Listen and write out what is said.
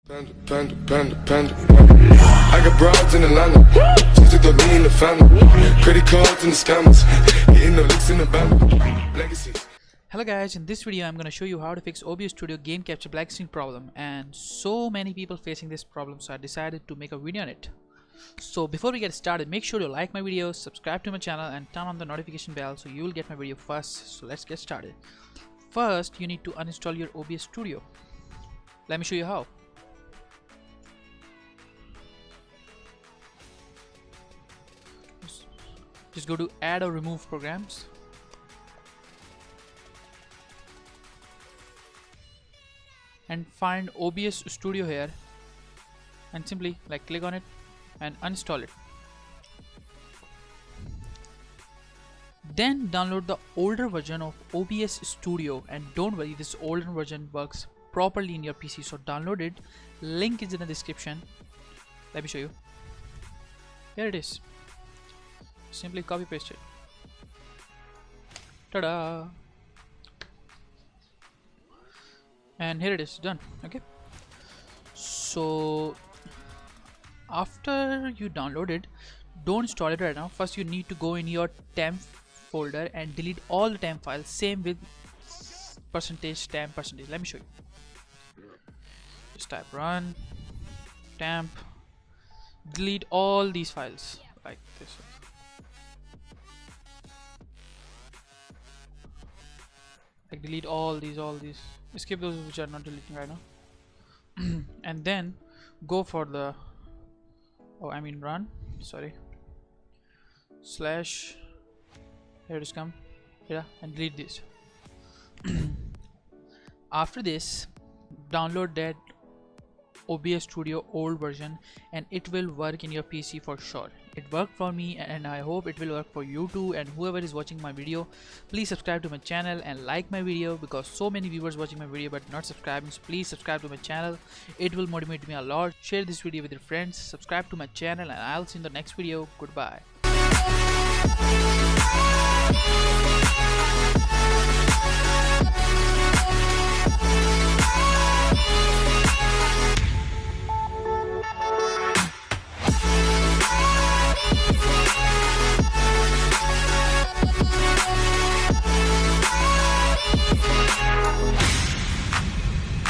Panda. I got broads in Atlanta. Just to throw me in the family. Credit cards and the scammers. Hitting the licks in the band. Legacies. Hello guys, in this video I'm going to show you how to fix OBS Studio game capture black screen problem, and so many people facing this problem, so I decided to make a video on it. So before we get started, make sure you like my videos, subscribe to my channel and turn on the notification bell so you will get my video first. So let's get started. First you need to uninstall your OBS Studio. Let me show you how. Just go to add or remove programs. And find OBS Studio here and simply click on it and uninstall it. Then download the older version of OBS Studio, and don't worry, this older version works properly in your PC, so download it. Link is in the description. Let me show you. Here it is. Simply copy paste it. Ta-da! And here it is, done. Okay, so after you download it, don't install it right now. First you need to go in your temp folder and delete all the temp files. Same with %temp %. Let me show you. Just type run temp, delete all these files like this. Delete all these, skip those which are not deleting right now. And then go for the run, slash, here it is, come here and delete this. After this, download that OBS Studio old version and it will work in your PC for sure. It worked for me and I hope it will work for you too. And whoever is watching my video, please subscribe to my channel and like my video, because so many viewers watching my video but not subscribing. So please subscribe to my channel, it will motivate me a lot. Share this video with your friends, subscribe to my channel, and I'll see you in the next video. Goodbye.